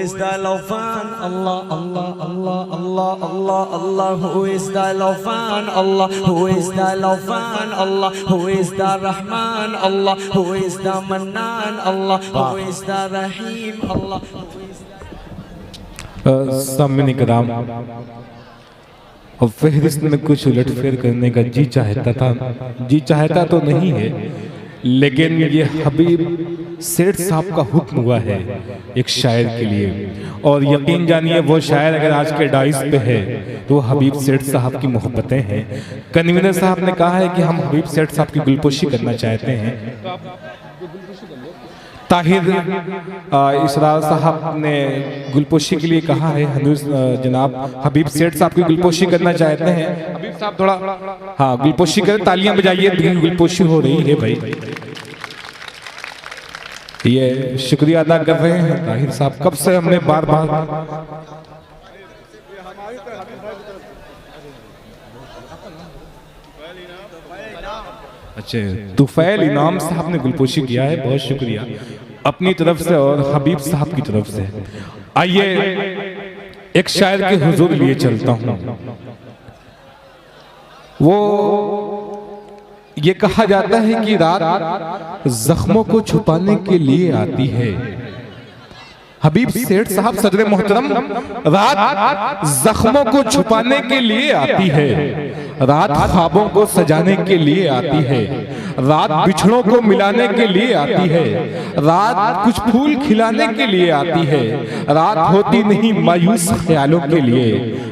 is the Lofan? Allah, Allah, Allah, Allah, Allah, Allah. Who is the Lofan? Allah. Who is the Lofan? Allah. Who is the Rahman? Allah. Who is the Mannan? Allah. Who is the Rahim? Allah. सामने कराम और फहरिस्त में कुछ उलटफेर करने का जी चाहता तो नहीं है, लेकिन ये हबीब सेठ साहब का हुक्म हुआ है एक शायर के लिए। और यकीन जानिए वो शायर अगर आज के डाइस पे है तो वो हबीब सेठ साहब की मोहब्बतें हैं। कन्वीनर साहब ने कहा है कि हम हबीब सेठ साहब की गुलपोशी करना चाहते हैं। ताहिर इसरार साहब ने गुलपोशी के लिए कहा है, जनाब हबीब सेठ साहब की गुलपोशी करना चाहते हैं। हबीब साहब थोड़ा हाँ गुलपोशी करें, तालियां बजाइए, गुलपोशी हो रही है भाई। ये शुक्रिया अदा कर रहे हैं ताहिर साहब, कब से हमने बार बार अच्छा तुफैल इनाम साहब ने गुलपोशी किया है, बहुत शुक्रिया अपनी तरफ से और हबीब साहब की तरफ से। आइए एक शायर के हुजूर लिए चलता हूं। वो ये कहा जाता है कि रात जख्मों को छुपाने के लिए आती है। हबीब सेठ साहब सदर मोहतरम, रात जख्मों को छुपाने के लिए आती है, रात ख्वाबों को सजाने के लिए आती है, रात बिछड़ों को मिलाने के लिए आती है, रात कुछ फूल खिलाने के लिए आती है, रात होती नहीं मायूस ख्यालों के लिए,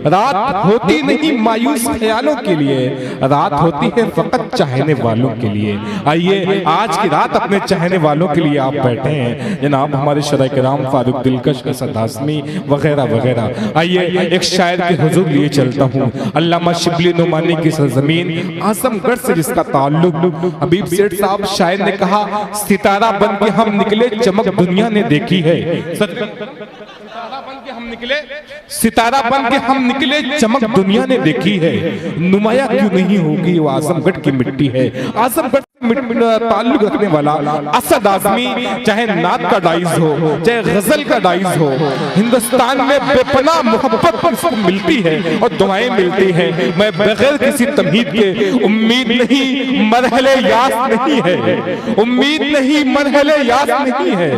रात होती नहीं मायूस ख्यालों के लिए, रात होती है फकत चाहने वालों के लिए। आइए आज की रात अपने चाहने वालों के लिए आप बैठे हैं जनाब हमारे शरय कराम फारूक दिलकश असद हाशमी वगैरह वगैरह। आइए एक शायर के हुजूर लिए चलता हूँ। अल्लामा शिबली नुमानी की सरजमीन आजमगढ़ से जिसका ताल्लुक, हबीब सेठ साहब शायर ने कहा सितारा बन के हम निकले चमक दुनिया ने देखी है। सितारा बन के हम निकले चमक दुनिया ने देखी है, नुमाया क्यों नहीं होगी वो आजमगढ़ की मिट्टी है। आजमगढ़ ताल्लुक रखने वाला असद आजमी, चाहे नात का डाइज हो चाहे गजल का डाइज हो, हिंदुस्तान में बेपनाह मोहब्बत उसको मिलती है और दुआएं मिलती हैं। मैं बगैर किसी तमहीद के उम्मीद नहीं मरहले यास नहीं है, उम्मीद नहीं मरहले यास नहीं है,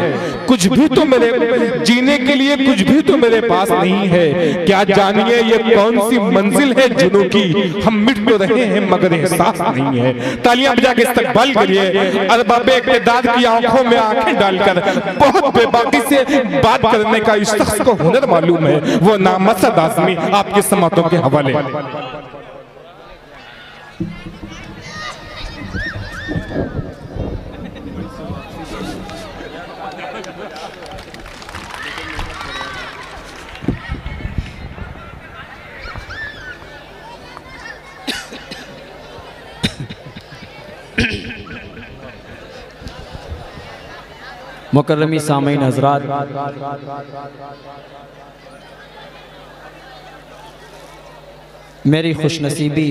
कुछ भी तो मेरे जीने के लिए कुछ भी तो मेरे पास नहीं है। क्या जानिए ये कौन सी मंजिल है जुनू की, हम मिट तो रहे हैं मगर एहसास नहीं है। तालियां बजा के इस्तकबाल करिए अरबाब इक़्तिदार की आंखों में आंखें डालकर बहुत बेबाकी से बात करने का इस शख्स को हुनर मालूम है, वो नाम असद आज़मी आपके समातों के हवाले। मुकर्रमी सामीन हज़रात, मेरी खुशनसीबी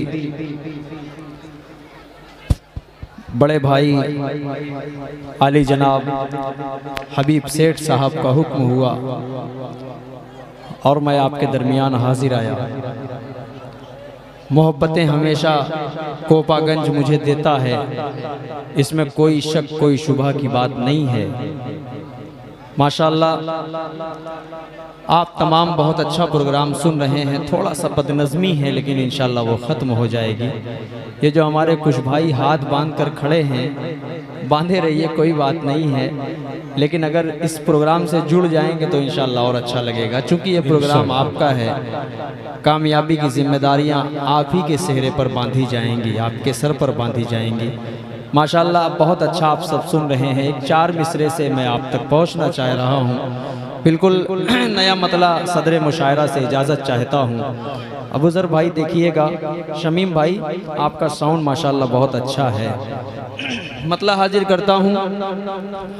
बड़े भाई आली जनाब हबीब सेठ साहब का हुक्म हुआ और मैं आपके दरमियान हाजिर आया। मोहब्बतें हमेशा कोपागंज मुझे देता है, इसमें कोई शक कोई शुबह की बात नहीं है। माशाअल्लाह आप तमाम बहुत अच्छा प्रोग्राम सुन रहे हैं, थोड़ा सा बदनज़मी है लेकिन इंशाअल्लाह वो ख़त्म हो जाएगी। ये जो हमारे कुछ भाई हाथ बांध कर खड़े हैं, बांधे रहिए कोई बात नहीं है, लेकिन अगर इस प्रोग्राम से जुड़ जाएंगे तो इंशाअल्लाह और अच्छा लगेगा। चूँकि ये प्रोग्राम आपका है, कामयाबी की जिम्मेदारियां आप ही के चेहरे पर बांधी जाएंगी, आपके सर पर बांधी जाएंगी। माशाअल्लाह बहुत अच्छा आप सब सुन रहे हैं। एक चार मिसरे से मैं आप तक पहुंचना चाह रहा हूं, बिल्कुल नया मतला सदर मुशायरा से इजाज़त चाहता हूं। अबूजर भाई देखिएगा, शमीम भाई आपका साउंड माशाल्लाह बहुत अच्छा है। मतलब हाजिर करता हूँ,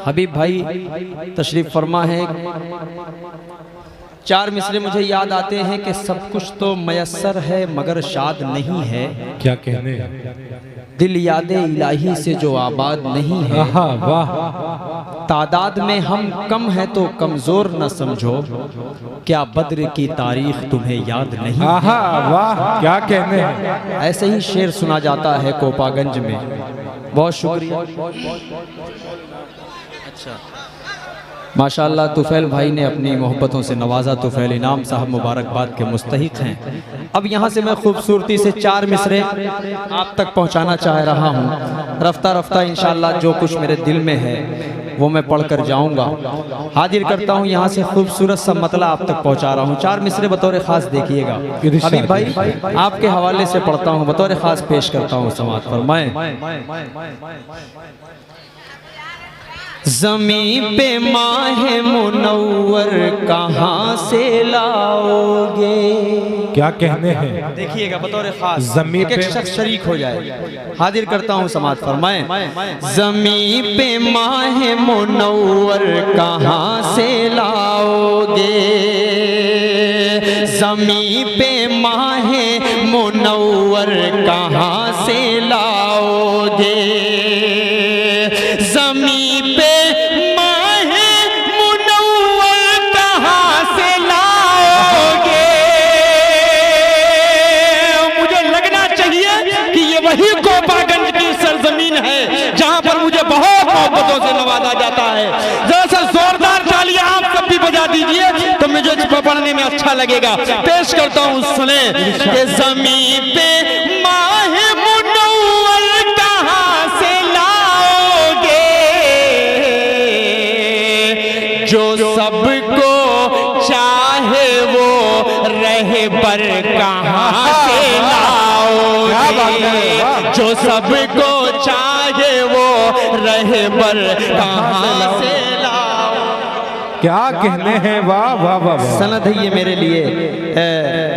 हबीब भाई तशरीफ फरमा है। 4 मिसरे मुझे याद आते हैं कि सब कुछ तो मयस्सर है मगर शाद नहीं है। क्या कहने, दिल यादे इलाही से जो आबाद नहीं है। वाह, तादाद में हम कम है तो कमजोर न समझो, क्या बद्र की तारीख तुम्हें याद नहीं है। वाह, क्या कहने। ऐसे ही शेर सुना जाता है कोपागंज में। बहुत शुक्रिया। अच्छा, माशाअल्लाह तुफैल भाई ने अपनी मोहब्बतों से नवाजा। तुफैल इनाम साहब मुबारकबाद के मुस्तहिक हैं। अब यहाँ से मैं खूबसूरती से 4 मिसरे आप तक पहुँचाना चाह रहा हूँ। रफ्ता रफ्ता इंशाअल्लाह जो कुछ मेरे दिल में है वो मैं पढ़ कर जाऊँगा। हाजिर करता हूँ यहाँ से खूबसूरत सा मतला आप तक पहुँचा रहा हूँ। 4 मिसरे बतौर ख़ास देखिएगा। हबीब भाई आपके हवाले से पढ़ता हूँ, बतौर ख़ास पेश करता हूँ समात पर। मैं ज़मीं पे माहे मुनव्वर कहाँ से लाओगे। क्या कहने हैं, देखिएगा बतौर खास, ज़मीं एक शख्स शरीक हो जाए। हाजिर करता हूँ समात फरमाएं। ज़मीं पे माहे मुनव्वर कहाँ से लाओगे, ज़मीं पे माहे मुनव्वर कहाँ से लाओगे, ज़मीं पे वही कोपागंज की सरजमीन है जहां पर मुझे बहुत मोहब्बतों से नवाजा जाता है। जरा जोरदार तालियां आप सब भी बजा दीजिए तो मुझे पढ़ने में अच्छा लगेगा। पेश करता हूं, सुने कि ज़मीं पे माहे मुनव्वर कहां से लाओगे, जो सबको चाहे वो रहबर कहां से लाओगे, जो सबको चाहे वो रहबर कहां से लाओ। क्या कहने हैं, वाह वाह वाह। सनद है ये मेरे लिए।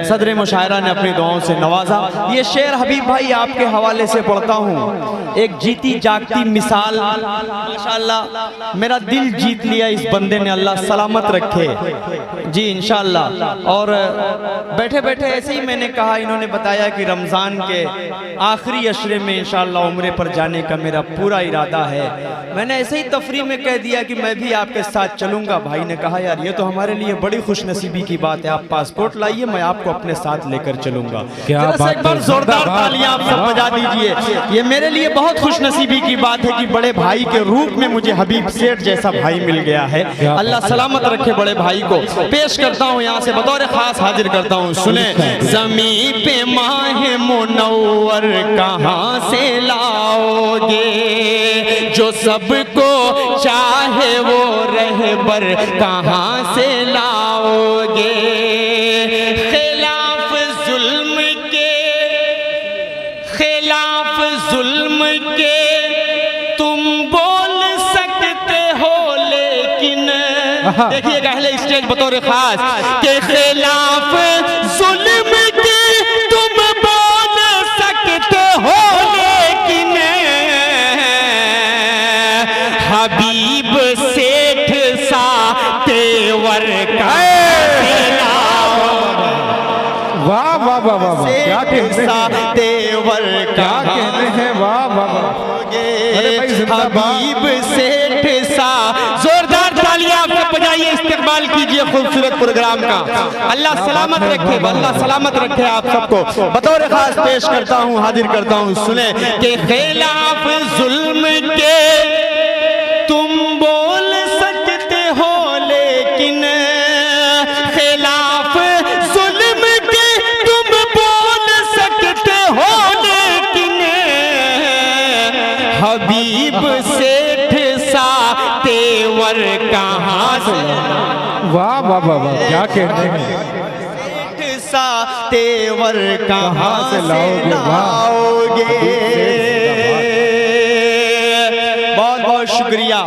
सदर मुशायरा ने अपनी दुआओं से नवाजा। ये शेर हबीब भाई आपके हवाले से पढ़ता हूँ। एक जीती जागती मिसाल, माशाअल्लाह मेरा दिल जीत लिया इस बंदे ने, अल्लाह सलामत रखे जी इंशाअल्लाह। और बैठे बैठे ऐसे ही मैंने कहा, इन्होंने बताया कि रमज़ान के आखिरी अशरे में इंशाअल्लाह उम्रे पर जाने का मेरा पूरा इरादा है। मैंने ऐसे ही तफरी में कह दिया कि मैं भी आपके साथ चलूँगा। भाई ने कहा यार ये तो हमारे लिए बड़ी खुशनसीबी की बात है, आप पासपोर्ट लाइए, मैं आपको अपने साथ लेकर चलूंगा। एक बार जोरदार तालियां आप सब बजा दीजिए। ये मेरे लिए बहुत खुशनसीबी की बात है कि बड़े भाई के रूप में मुझे हबीब सेठ जैसा भाई मिल गया है। अल्लाह सलामत रखे बड़े भाई को। पेश करता हूँ यहाँ से बतौर खास हाजिर करता हूँ, सुने। ज़मीं पे माहे मुनव्वर कहाँ से लाओगे, जो सबको चाहे वो रहबर कहाँ से लाओगे, खिलाफ जुल्म के तुम बोल सकते हो लेकिन, देखिएगा अहले स्टेज बतौर खास, के खिलाफ जुल्म के तुम बोल सकते हो लेकिन हबीब सेठ सा तेवर का वाह वाह वाह वाह। क्या कहते हैं, तेवर क्या कहते हैं, वाह वाह वाह। हबीब सेठ सा। जोरदार तालियां आप सब बजाइए, इस्तेकबाल कीजिए खूबसूरत प्रोग्राम का। अल्लाह सलामत रखे, अल्लाह सलामत रखे आप सबको। बतौर खास पेश करता हूँ, हाजिर करता हूँ, सुने कि खिलाफ जुल्म के तुम बोल सकते हो लेकिन खिलाफ जुल्म के तुम बोल सकते हो लेकिन हबीब सेठ सा तेवर कहाँ से। वाह वाह वाह वाह। क्या कहते हैं, सेठ सा तेवर कहाँ से लाओगे। बहुत बहुत शुक्रिया। शुक्रिया।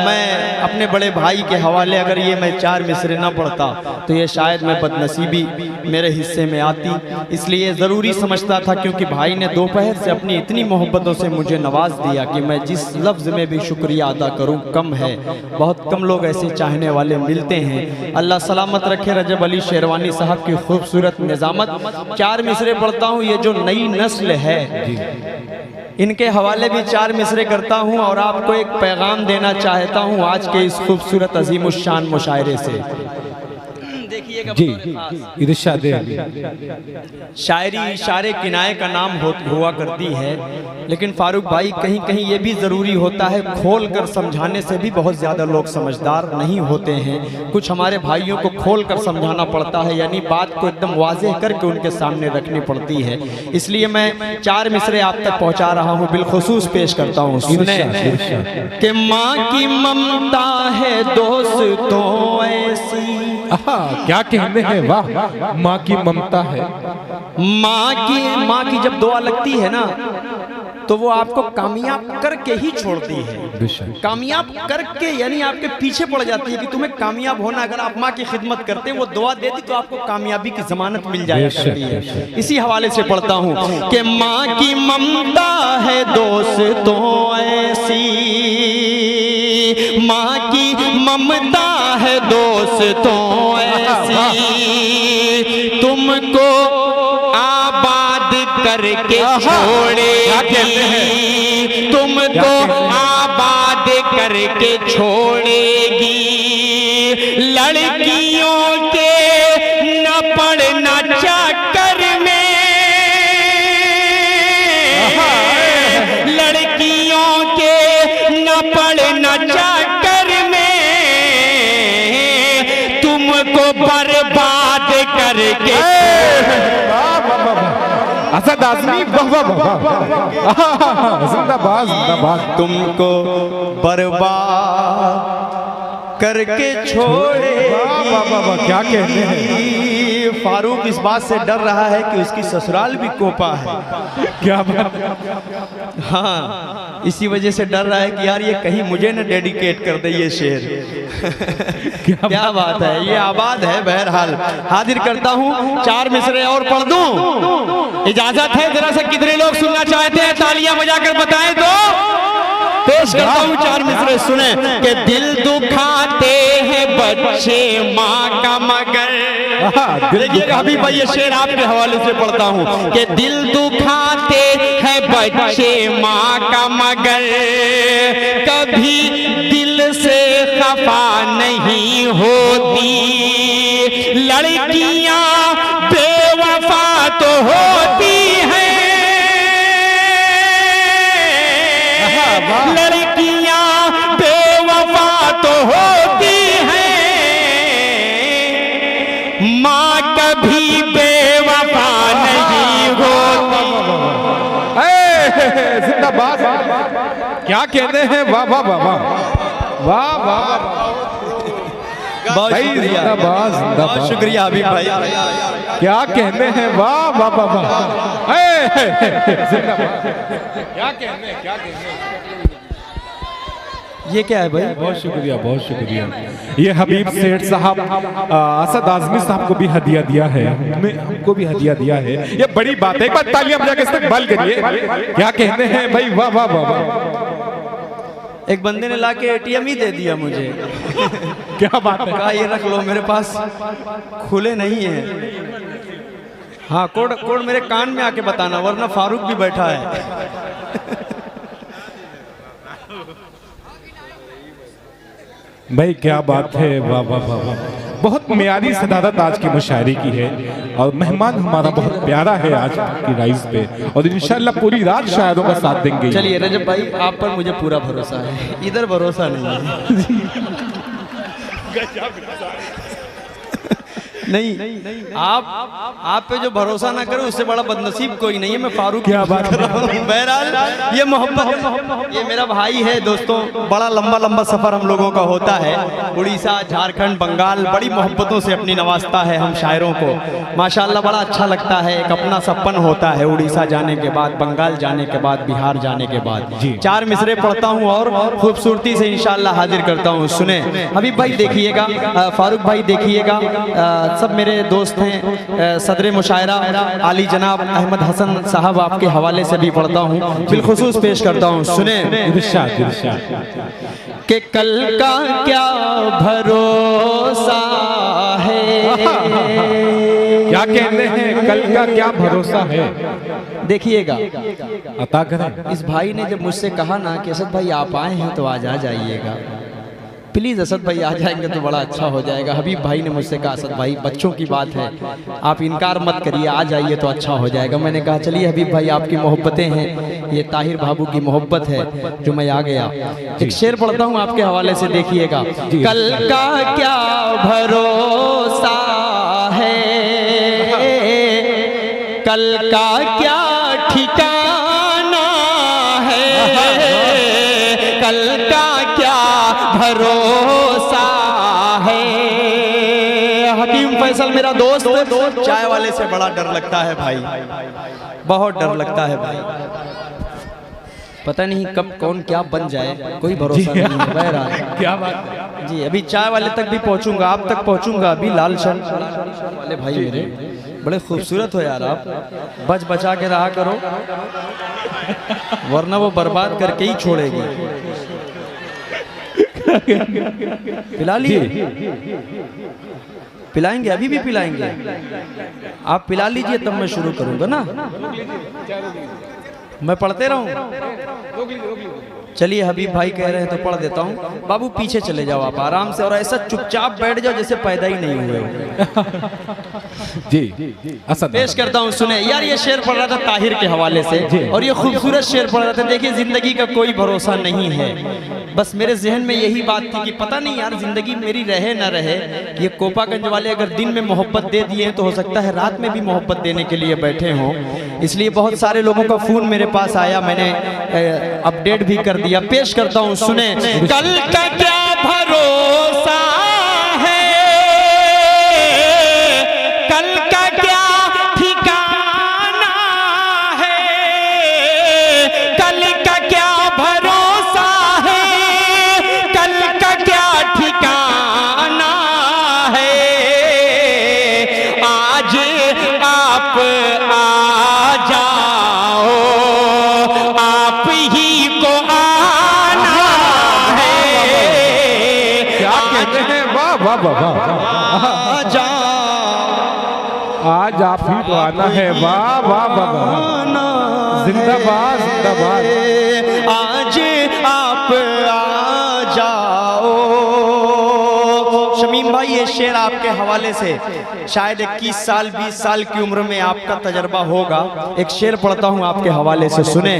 मैं अपने बड़े भाई के हवाले अगर ये मैं 4 मिसरे ना पढ़ता तो ये शायद मैं बदनसीबी मेरे हिस्से में आती, इसलिए ज़रूरी समझता था, क्योंकि भाई ने दोपहर से अपनी इतनी मोहब्बतों से मुझे नवाज दिया कि मैं जिस लफ्ज़ में भी शुक्रिया अदा करूं कम है। बहुत कम लोग ऐसे चाहने वाले मिलते हैं। अल्लाह सलामत रखे रजब अली शेरवानी साहब की खूबसूरत निज़ामत। 4 मिसरे पढ़ता हूँ, ये जो नई नस्ल है इनके हवाले भी 4 मिसरे करता हूँ और आपको एक पैगाम देना चाहता हूँ आज के इस खूबसूरत अजीमुश्शान मुशायरे से। जी इरशाद शायरी इशारे किनाए का नाम हुआ करती है, लेकिन फारूक भाई कहीं कहीं ये भी ज़रूरी होता है, खोल कर समझाने से भी बहुत ज़्यादा लोग समझदार नहीं होते हैं। कुछ हमारे भाइयों को खोल कर समझाना पड़ता है, यानी बात को एकदम वाज़ेह करके उनके सामने रखनी पड़ती है। इसलिए मैं 4 मिसरे आप तक पहुँचा रहा हूँ, बिलखुसूस पेश करता हूँ। सुने कि माँ की ममता है दोस्तों ऐसी, क्या कहने हैं, वाह माँ की ममता है। माँ की जब दुआ लगती है ना तो वो आपको कामयाब करके ही छोड़ती है। कामयाब करके यानी आपके पीछे पड़ जाती है कि तुम्हें कामयाब होना। अगर आप माँ की खिदमत करते वो दुआ देती तो आपको कामयाबी की जमानत मिल जाया करती है। इसी हवाले से पढ़ता हूँ कि माँ की ममता है दोस्तों ऐसी, माँ की ममता है दोस्तों ऐसी, तुमको आबाद करके छोड़ेगी, तुमको आबाद करके छोड़ेगी। लड़कियों के न पड़ना चक्कर में, लड़कियों के न पड़ना चक्कर में, तुमको बर्बाद करके असद आज़मी जिंदाबाद जिंदाबाद, तुमको बर्बाद करके छोड़ेगी। क्या कहते हैं। फारूक इस बात से डर रहा है कि उसकी ससुराल भी कोपा है। क्या बात। हाँ, इसी वजह से डर रहा है कि यार ये कहीं मुझे न डेडिकेट कर दे ये शेर। क्या बात है, ये आबाद है। बहरहाल हाजिर करता हूँ 4 मिसरे और पढ़ दूं, इजाजत है। जरा से कितने लोग सुनना चाहते हैं तालियां बजाकर बताएं तो पेश करता हूँ 4 मिसरे। सुने कि दिल दुखाते हैं बच्चे माँ का मगर, देखिएगा हबीब भाई ये शेर आपके हवाले से पढ़ता हूँ कि दिल दुखाते हैं बच्चे माँ का मगर, कभी दिल से खफा नहीं होती। लड़कियां बेवफा तो होती हैं, लड़कियां बेवफा तो होती हैं, माँ कभी बेवफा नहीं होती। जिंदाबाद, क्या कहते हैं, वाह वाह वाह वाह वाह वाह, बहुत शुक्रिया, बहुत शुक्रिया हबीब भाई। क्या कहते हैं, वाह वाह वाह वाह, क्या कहते हैं, क्या कहते हैं। ये क्या है भाई? बहुत शुक्रिया, बहुत शुक्रिया। ये हबीब सेठ साहब असद आज़मी साहब को भी हदिया दिया है, हमको भी हदिया दिया है। ये बड़ी बात है, एक बार तालियां बजा के इस्तकबाल करिए। क्या कहते हैं भाई, वाह वाह वाह वाह। एक बंदे ने लाके एटीएम ही दे दिया मुझे। क्या बात है। कहा ये रख लो, मेरे पास खुले नहीं है। हाँ, कोड मेरे कान में आके बताना, वरना फारूक भी बैठा है। भाई क्या बात है, वाह वाह वाह वाह। बहुत म्यारी सदारत आज की मुशायरे की है और मेहमान हमारा बहुत प्यारा है आज की राइज पे, और इंशाल्लाह पूरी रात शायरों का साथ देंगे। चलिए रजब भाई, आप पर मुझे पूरा भरोसा है, इधर भरोसा नहीं है। नहीं, आप पे जो भरोसा ना करे उससे बड़ा बदनसीब कोई नहीं है। मैं फारूक क्या बात कर रहा हूं। बहरहाल ये मोहब्बत, ये मेरा भाई है दोस्तों। बड़ा लंबा लंबा सफर हम लोगों का होता है, उड़ीसा, झारखंड, बंगाल, बड़ी मोहब्बतों से अपनी नवाजता है हम शायरों को। माशाल्लाह बड़ा अच्छा लगता है, एक अपना सपन होता है उड़ीसा जाने के बाद, बंगाल जाने के बाद, बिहार जाने के बाद। 4 मिसरे पढ़ता हूँ और खूबसूरती से इंशाल्लाह हाजिर करता हूँ। सुने हबीब भाई देखिएगा, फारूक भाई देखिएगा, सब मेरे दोस्त हैं। सदर मुशायरा आली जनाब अहमद हसन साहब आपके हवाले से भी पढ़ता हूँ, बिलखुसूस पेश करता हूँ। सुने कि कल का क्या भरोसा है, क्या कहते हैं, कल का क्या भरोसा है। देखिएगा अता करें। इस भाई ने जब मुझसे कहा ना कि असद भाई आप आए हैं तो आज आ जाइएगा, प्लीज़ असद भाई आ जाएंगे तो बड़ा अच्छा हो जाएगा। हबीब भाई ने मुझसे कहा असद भाई बच्चों की बात है, आप इनकार मत करिए, आ जाइए तो अच्छा हो जाएगा। मैंने कहा चलिए हबीब भाई आपकी मोहब्बतें हैं, ये ताहिर बाबू की मोहब्बत है जो मैं आ गया। एक शेर पढ़ता हूँ आपके हवाले से, देखिएगा। कल का क्या भरोसा है, कल का क्या ठिकाना है, कल का क्या भरोसा है। हकीम फैसल मेरा दोस्त, चाय वाले से बड़ा डर लगता है भाई, बहुत डर लगता है भाई। पता नहीं कब कौन क्या बन जाए, कोई भरोसा नहीं है। बहरहाल क्या बात है जी, अभी चाय वाले तक भी पहुंचूंगा, आप तक पहुंचूंगा। अभी लाल शन वाले भाई मेरे बड़े खूबसूरत हो यार, आप बच बचा के रहा करो वरना वो बर्बाद करके ही छोड़ेगी। पिला लिए, पिलाएंगे, अभी भी पिलाएंगे। आप पिला लीजिए तब मैं शुरू करूंगा ना, मैं पढ़ते रहूं। चलिए हबीब भाई कह रहे हैं तो पढ़ देता हूँ। बाबू पीछे चले जाओ आप आराम से, और ऐसा चुपचाप बैठ जाओ जैसे पैदा ही नहीं हुए हो। जी असद पेश करता हूँ, सुने यार। ये शेर पढ़ रहा था ताहिर के हवाले से, और ये खूबसूरत शेर पढ़ रहा था। देखिए जिंदगी का कोई भरोसा नहीं है, बस मेरे जहन में यही बात थी कि पता नहीं यार जिंदगी मेरी रहे ना रहे। ये कोपागंज वाले अगर दिन में मोहब्बत दे दिए तो हो सकता है रात में भी मोहब्बत देने के लिए बैठे हों। इसलिए बहुत सारे लोगों का फोन मेरे पास आया, मैंने अपडेट भी कर दिया। पेश करता हूँ, सुने। कल का क्या भरोसा है, कल का क्या ठिकाना है, कल का क्या भरोसा है, कल का क्या ठिकाना है। आज आप आ जाओ, आप ही को आना है। क्या कहते हैं, वाह वाह वाह वाह, आ जाओ, आज आप ही को आना है। वाह वाह वाह वाह, जिंदाबाद जिंदाबाद। आज आप आ जाओ। शमीम भाई ये शेर आपके हवाले से शायद 21 साल 20 साल की उम्र में आपका तजर्बा होगा। एक शेर पढ़ता हूँ आपके हवाले से, सुने।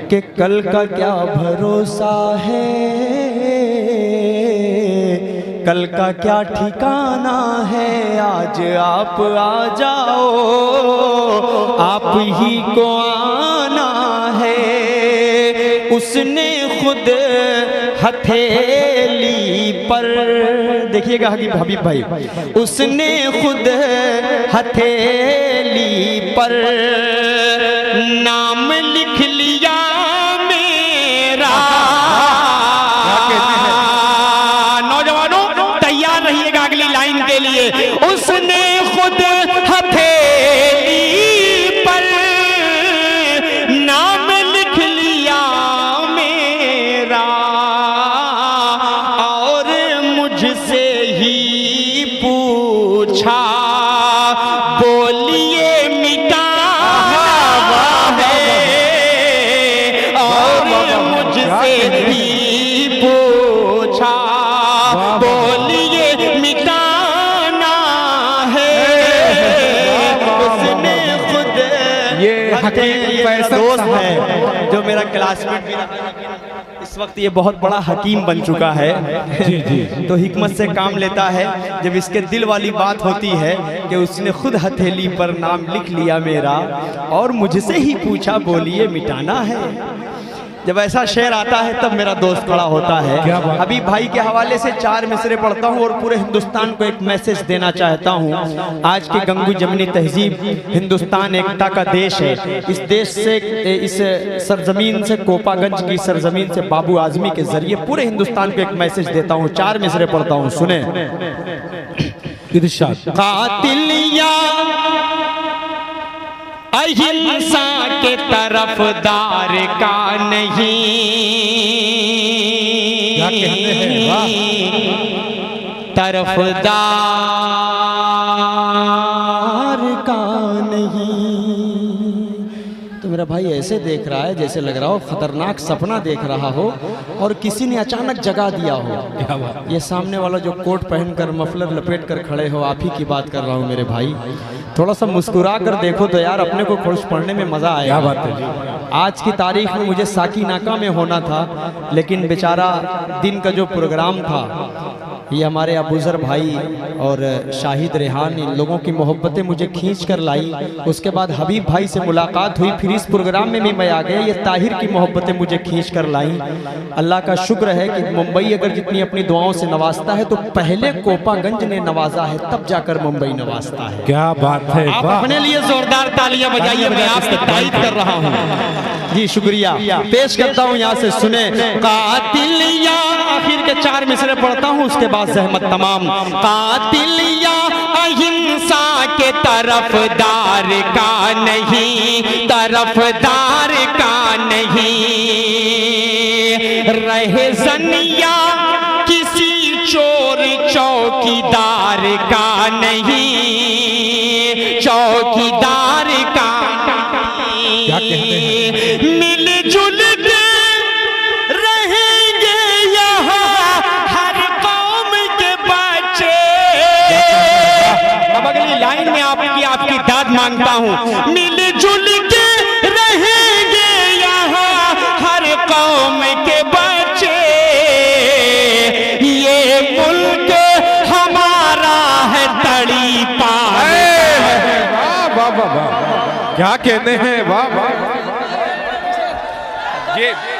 कि कल का क्या भरोसा है, कल का क्या ठिकाना है। आज आप आ जाओ, आप ही को आना है। उसने खुद हथेली पर, देखिएगा हबीब भाई, उसने खुद हथेली पर नाम लिख लिया मेरा। नौजवानों तैयार रहिएगा अगली लाइन के लिए। उसने खुद हथेली पर नाम लिख लिया मेरा, और मुझसे ही पूछा, बोलिए मिटाना है। और मुझसे ही पूछा, बोलिए मिटाना है। उसने खुद, ये हकीम फैसल दोस्त है जो मेरा क्लासमेट भी रहा, इस वक्त ये बहुत बड़ा हकीम बन चुका है। तो हिकमत से काम लेता है। जब इसके दिल वाली बात होती है कि उसने खुद हथेली पर नाम लिख लिया मेरा और मुझसे ही पूछा बोलिए मिटाना है। जब ऐसा शेर आता है तब मेरा दोस्त खड़ा होता है। हबीब भाई के हवाले से 4 मिसरे पढ़ता हूँ और पूरे हिंदुस्तान को एक मैसेज देना चाहता हूँ। आज की गंगू जमनी तहजीब, हिंदुस्तान एकता का देश है। इस देश से, इस सरजमीन से, कोपागंज की सरजमीन से बाबू आजमी के जरिए पूरे हिंदुस्तान को एक मैसेज देता हूँ। 4 मिसरे पढ़ता हूँ, सुने। कातिलिया अहिंसा के तरफदार का नहीं, तरफदार का नहीं। तो मेरा भाई ऐसे देख रहा है जैसे लग रहा हो खतरनाक सपना देख रहा हो और किसी ने अचानक जगा दिया हो। ये सामने वाला जो कोट पहनकर मफलर लपेट कर खड़े हो, आप ही की बात कर रहा हूँ मेरे भाई। थोड़ा सा मुस्कुरा कर देखो तो यार अपने को खुश पढ़ने में मजा आएगा। क्या बात है। आज की तारीख में मुझे साकीनाका में होना था, लेकिन बेचारा दिन का जो प्रोग्राम था, ये हमारे अबूजर भाई और शाहिद रेहान, इन लोगों की मोहब्बतें मुझे खींच कर लाई। उसके बाद हबीब भाई से मुलाकात हुई, फिर इस प्रोग्राम में भी मैं आ गया। ये ताहिर की मोहब्बतें मुझे खींच कर लाई। अल्लाह का शुक्र है कि मुंबई अगर जितनी अपनी दुआओं से नवाजता है तो पहले कोपागंज ने नवाजा है, तब जाकर मुंबई नवाजता है। क्या बात है। आप अपने लिए जोरदार तालियां बजाइए, मैं आपसे तारीफ कर रहा हूँ। जी शुक्रिया। पेश करता हूँ यहाँ से, सुने। कातिलिया, आखिर के 4 मिसरे पढ़ता हूँ, उसके बाद जहमत तमाम। कातिलिया अहिंसा के तरफदार का नहीं, तरफदार का नहीं, रहे जनिया किसी चोर चौकीदार का नहीं, चौकीदार का। क्या कहते हैं। मिलजुल के रहेंगे यहाँ हर कौम के बच्चे। अब अगली लाइन में आपकी दाद मांगता हूँ। मिलजुल के रहेंगे यहाँ हर कौम के बच्चे, ये मुल्क हमारा है तड़ी पार। वाह वाह वाह, क्या कहते हैं। वाह वाह,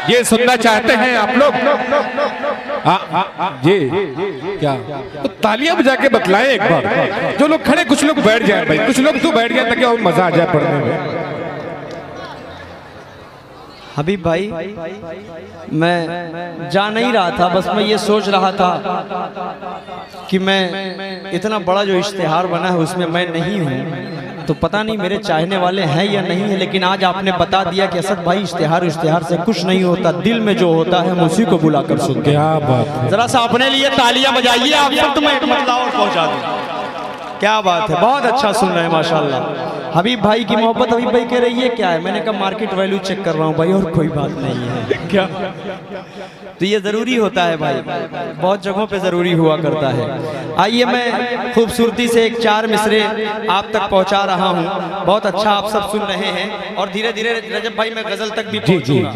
ये सुनना चाहते हैं आप लोग। ये क्या तो तालियां बजा के बतलाएं एक बार। जो लोग खड़े, कुछ लोग बैठ जाए भाई, कुछ लोग तो बैठ जाए ताकि और मजा आ जाए पढ़ने में। हबीब भाई, मैं जा नहीं रहा था, बस मैं ये सोच रहा था कि मैं इतना बड़ा जो इश्तिहार बना है उसमें मैं नहीं हूँ, तो पता नहीं मेरे चाहने वाले हैं या नहीं है। लेकिन आज आपने बता दिया कि असद भाई इश्तिहार से कुछ नहीं होता, दिल में जो होता है हम उसी को बुलाकर सुनते हैं। क्या बात है। जरा सा अपने लिए तालियां बजाइए आप सब, तो मैं एक मतलब और पहुंचा दूं। क्या बात है, बहुत अच्छा सुन रहे हैं माशाल्लाह। हबीब भाई की मोहब्बत, हबीब भाई कह रही है क्या है, मैंने कहा मार्केट वैल्यू चेक कर रहा हूँ भाई, और कोई बात नहीं है। क्या तो ये जरूरी होता है भाई, बहुत जगहों पे जरूरी हुआ करता है। आइए मैं खूबसूरती से एक 4 मिसरे आप तक पहुंचा रहा हूँ। बहुत अच्छा आप सब सुन रहे हैं और धीरे धीरे रजब भाई मैं गजल तक भी पहुंचूंगा।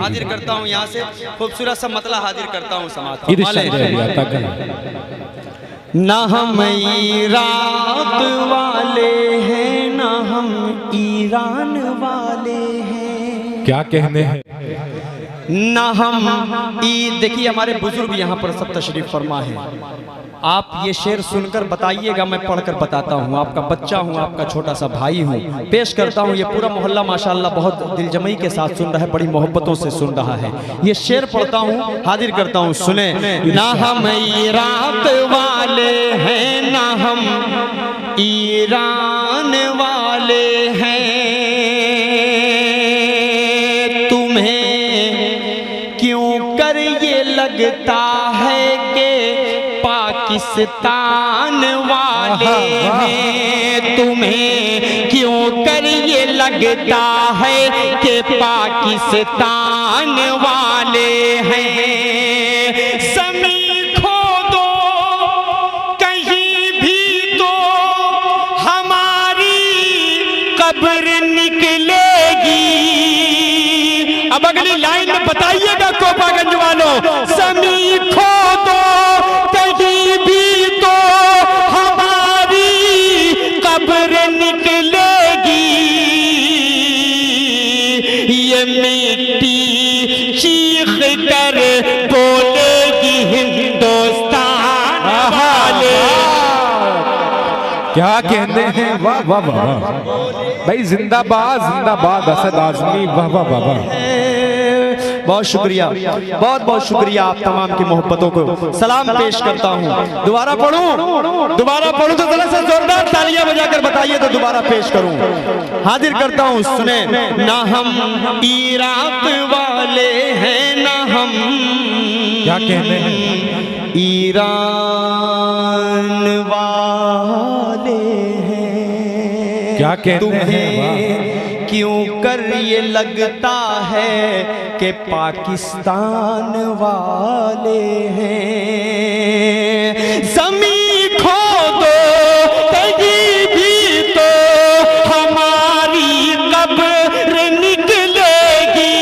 हाजिर करता हूँ यहाँ से खूबसूरत सा मतला हाजिर करता हूँ समाज। ना हम इराक वाले हैं, ना हम ईरान वाले हैं। क्या कहने हैं। ना हम देखिए हमारे बुजुर्ग यहाँ पर सब तशरीफ फरमा है। आप ये शेर सुनकर बताइएगा, मैं पढ़कर बताता हूँ। आपका बच्चा हूँ, आपका छोटा सा भाई हूँ। पेश करता हूँ। ये पूरा मोहल्ला माशाल्लाह बहुत दिलजमई के साथ सुन रहा है, बड़ी मोहब्बतों से सुन रहा है। ये शेर पढ़ता हूँ, हाजिर करता हूँ, सुने। ना हम इराक वाले हैं, ना हम ईरान वाले हैं, तुम्हें क्यों कर ये लगता है कि पाकिस्तान वाले हैं, तुम्हें क्यों कर ये लगता है कि पाकिस्तान वाले हैं। ज़मीन खोदो कहीं भी तो हमारी कब्र निकलेगी। अब अगली लाइन में बताइएगा कोपागंज क्या कहते हैं, वाह वाह वाह वाह भाई, जिंदाबाद असद आजमी, वाह वाह वाह वाह। बहुत शुक्रिया, बहुत बहुत शुक्रिया आप तमाम की मोहब्बतों को सलाम पेश करता हूँ। दोबारा पढ़ूं तो जरा से जोरदार तालियां बजाकर बताइए तो दोबारा पेश करूं। हाजिर करता हूँ, सुने। ना हम इराक वाले हैं, ना हम क्या कहते हैं, ईरान वाले हैं। क्या कहते हैं, तुम्हें क्यों कर ये लगता है कि पाकिस्तान वाले हैं। ज़मीं खो दो कहीं भी तो हमारी कब्र निकलेगी।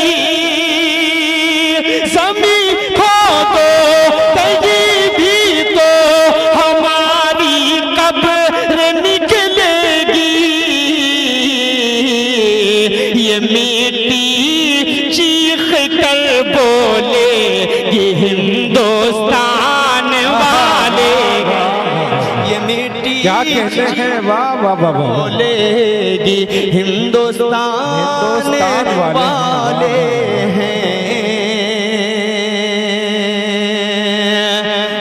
ज़मीं खो दो कहीं भी तो हमारी कब्र निकलेगी। ये मिट्टी चीख कर बोले ये हिंदुस्तान वाले। ये मिट्टी क्या कहते हैं, वाह वाह वाह वाह, बोलेगी हिंदुस्तान वाले हैं।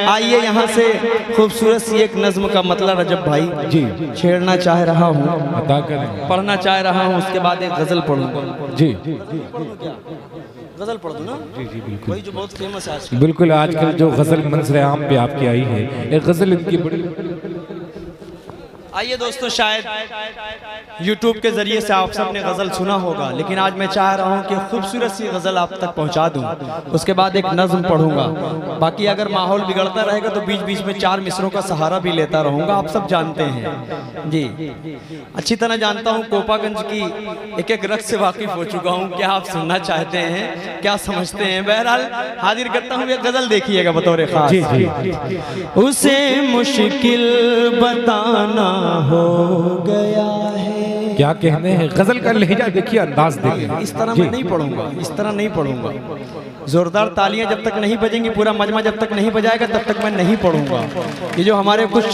आइए यहाँ से खूबसूरत सी एक नज्म का मतलब रजब भाई जी छेड़ना चाह रहा हूँ, अदा करें। पढ़ना चाह रहा हूँ, उसके बाद एक गजल पढ़ूंगा। जी गजल पढ़ दूं ना? जी जी बिल्कुल, वही जो बहुत फेमस है आजकल। बिल्कुल। आजकल जो गजल मंजर आम पे आपकी आई है, एक गजल इनकी बड़ी। आइए दोस्तों, शायद YouTube के जरिए से आप सबने गजल सुना होगा, लेकिन आज मैं चाह रहा हूं कि खूबसूरत सी गजल आप तक पहुंचा दूं। उसके बाद एक नज्म पढ़ूंगा। बाकी अगर माहौल बिगड़ता रहेगा तो बीच बीच में 4 मिसरों का सहारा भी लेता रहूंगा, आप सब जानते हैं जी। अच्छी तरह जानता हूं, कोपागंज की एक एक रक्त से वाकिफ हो चुका हूं। क्या आप सुनना चाहते हैं, क्या समझते हैं? बहरहाल हाजिर करता हूं, एक गजल देखिएगा बतौर खास। जी जी, उसे मुश्किल बताना हो गया है। क्या कहते हैं, गजल का लहजा देखिए, अंदाज देखिए। इस तरह मैं नहीं पढ़ूंगा, इस तरह नहीं पढ़ूंगा। जोरदार तालियां जब तक नहीं बजेंगी, पूरा मजमा जब तक नहीं बजाएगा, तब तक मैं नहीं पढ़ूंगा। ये जो हमारे कुछ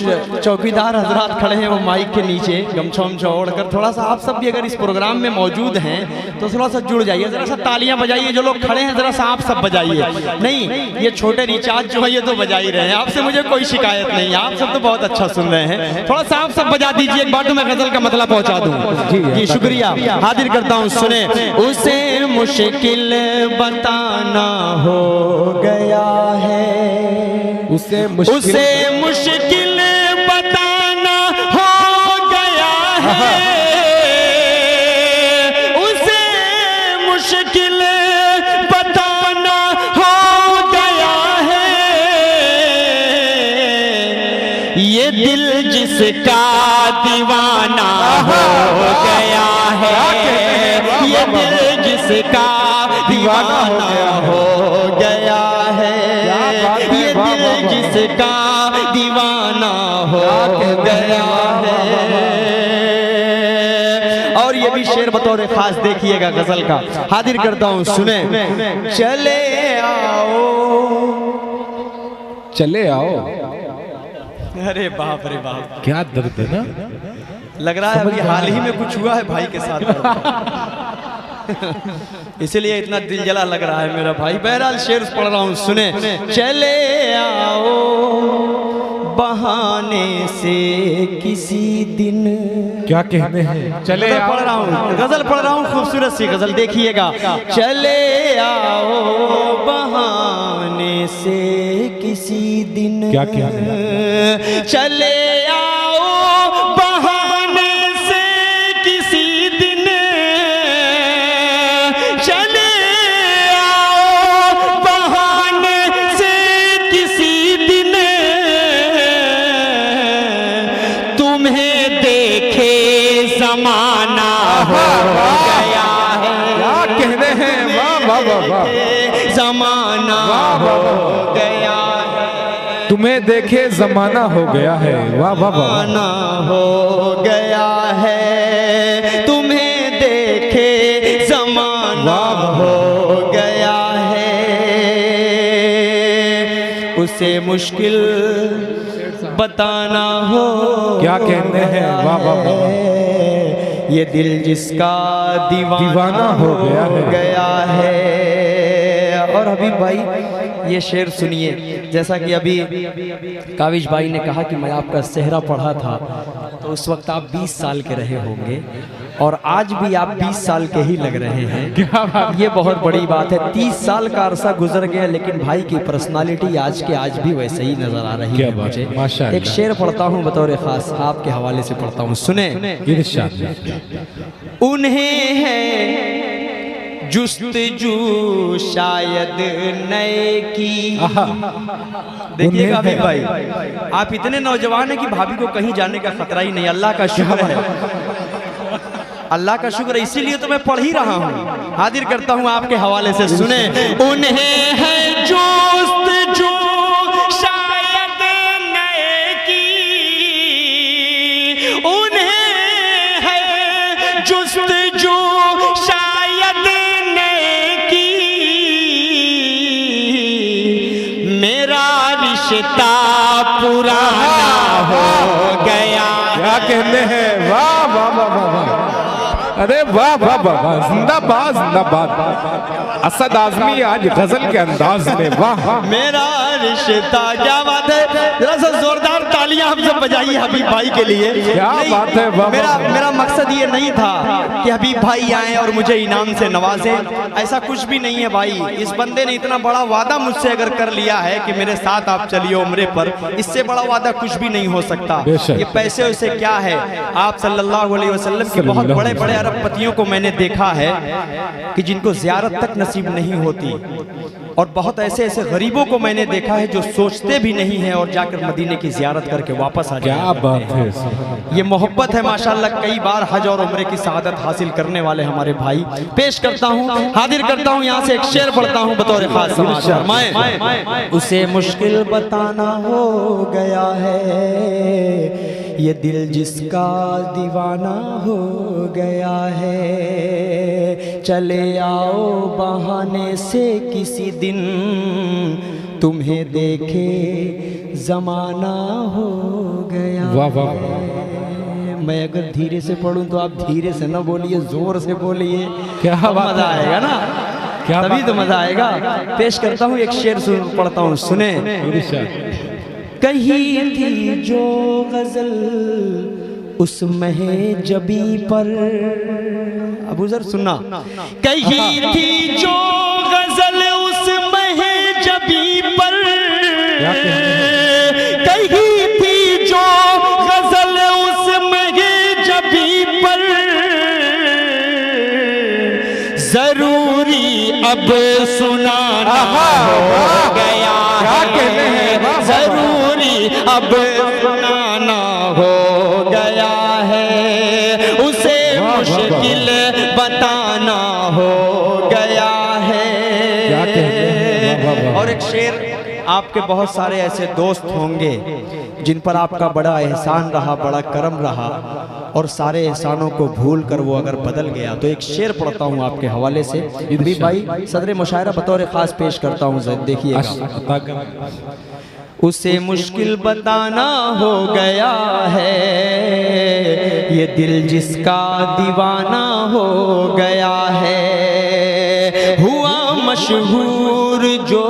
चौकीदार हजरात खड़े हैं वो माइक के नीचे गमछा वमछा ओढ़कर, थोड़ा सा आप सब भी अगर इस प्रोग्राम में मौजूद हैं तो थोड़ा सा जुड़ जाइए, जरा सा तालियां बजाइए। जो लोग खड़े हैं जरा सा आप सब बजाइए। नहीं, ये छोटे रिचार्ज जो है ये तो बजा ही रहे हैं, आपसे मुझे कोई शिकायत नहीं है, आप सब तो बहुत अच्छा सुन रहे हैं। थोड़ा सा आप सब बजा दीजिए एक बार तो मैं गजल का मतलब पहुंचा दूं। जी शुक्रिया, हाजिर करता हूं, सुने। उसे मुश्किल बताना हो गया है, उसे मुश्किल बताना हो गया है, उसे मुश्किल बताना हो गया है। ये दिल जिसका दीवाना हो गया है, ये दिल जिसका दीवाना हो गया है, ये दिल जिसका दीवाना हो गया है। और ये भी शेर बतौर खास देखिएगा गजल का, हाजिर करता हूँ, सुने। चले आओ, चले आओ। अरे बाप रे बाप, क्या दर्द है ना, लग रहा है अभी हाल ही में कुछ हुआ है भाई के साथ इसलिए इतना दिल जला लग रहा है मेरा भाई। बहरहाल शेर पढ़ रहा हूँ, सुने। चले आओ बहाने से किसी दिन। क्या कहते हैं, चले गजल आओ। पढ़ रहा हूँ, गजल पढ़ रहा हूँ, खूबसूरत सी गजल देखिएगा। चले आओ बहाने से किसी दिन। क्या कहते हैं, चले आओ बहाने से किसी दिन, चले आओ बहाने से किसी दिन, तुम्हें देखे जमाना हो गया है। क्या कहते हैं, वाह वाह वाह वाह, जमाना हो गया है, तुम्हें देखे जमाना हो गया है, वाह वाह वाह। जमाना हो गया है, तुम्हें देखे जमाना हो गया है। उसे मुश्किल बताना हो क्या कहते हैं, वाह वाह वाह। ये दिल जिसका दीवाना हो गया है। और हबीब भाई ये शेर सुनिए, जैसा कि अभी काविश भाई ने कहा कि मैं आपका सेहरा पढ़ा था, तो उस वक्त आप 20 साल के रहे होंगे और आज भी आप 20 साल के ही लग रहे हैं। ये बहुत बड़ी बात है। 30 साल का अरसा गुजर गया लेकिन भाई की पर्सनालिटी आज के आज भी वैसे ही नजर आ रही है मुझे। एक शेर पढ़ता हूँ बतौर खास, आपके हवाले से पढ़ता हूँ, सुने। उन्हें है जुस्तजू शायद नए की। देखिएगा अभी भाई, आप इतने नौजवान हैं कि भाभी को कहीं जाने का खतरा ही नहीं। अल्लाह का शुक्र है, अल्लाह का शुक्र है, इसीलिए तो मैं पढ़ ही रहा हूँ, हाजिर करता हूँ आपके हवाले से, सुने। उन्हें है जुस्तजू शायद नए की, उन्हें है जुस्तजू शायद नए की, मेरा रिश्ता पुराना हो गया। क्या कहते हैं, वाह वाह वाह वाह वाह। अरे वाह वाह वाह वाह, जिंदाबाद जिंदाबाद। असद आजमी आज गजल के अंदाज में, वाह। मेरा रिश्ता, क्या बात है, जरा सा जोरदार तालियां हम सब बजाइए हबीब भाई के लिए। क्या बात है, वाह। मेरा मकसद ये नहीं था कि हबीब भाई आए और मुझे इनाम से नवाजे, ऐसा कुछ भी नहीं है भाई। इस बंदे ने इतना बड़ा वादा मुझसे अगर कर लिया है कि मेरे साथ आप चलिए उम्रे पर, इससे बड़ा वादा कुछ भी नहीं हो सकता। ये पैसे वैसे क्या है, आप सल्लल्लाहु अलैहि वसल्लम के बहुत बड़े बड़े अरबपतियों को मैंने देखा है कि जिनको ज़ियारत तक नसीब नहीं होती, और बहुत ऐसे ऐसे गरीबों को मैंने देखा है जो सोचते भी नहीं है और जाकर मदीने की ज़ियारत करके वापस आ जाते हैं। क्या बात है, ये मोहब्बत है माशाल्लाह। कई बार हज और उम्रे की सआदत हासिल करने वाले हमारे भाई। पेश करता हूँ, हाजिर करता हूँ, यहाँ से एक शेर पढ़ता हूँ बतौर खास। फरमाएं, उसे मुश्किल बताना हो गया है, ये दिल जिसका दीवाना हो गया है, चले आओ बहाने से किसी दिन, तुम्हें देखे जमाना हो गया। वाह वाह। मैं अगर धीरे से पढ़ूं तो आप धीरे से ना बोलिए, जोर से बोलिए, क्या मजा आएगा ना, क्या तभी तो मजा आएगा। पेश करता हूँ एक शेर पढ़ता हूँ, सुने। कही थी जो गजल उस महे जबी पर, अबू जर सुनना। कही थी जो गजल उस महे जबी पर, कही थी जो गजल उस महे जबी पर, जरूरी अब सुनाना हो गया है, जरूरी अब सुनाना हो गया है, उसे मुश्किल बताना हो गया है। और एक शेर, आपके बहुत सारे ऐसे दोस्त होंगे जिन पर आपका बड़ा एहसान रहा, बड़ा करम रहा, और सारे एहसानों को भूल कर वो अगर बदल गया, तो एक शेर पढ़ता हूँ आपके हवाले से। भी भाई सदर मुशायरा बतौर खास पेश करता हूँ, देखिएगा। उसे मुश्किल बताना हो गया है, ये दिल जिसका दीवाना हो गया है, हुआ मशहूर जो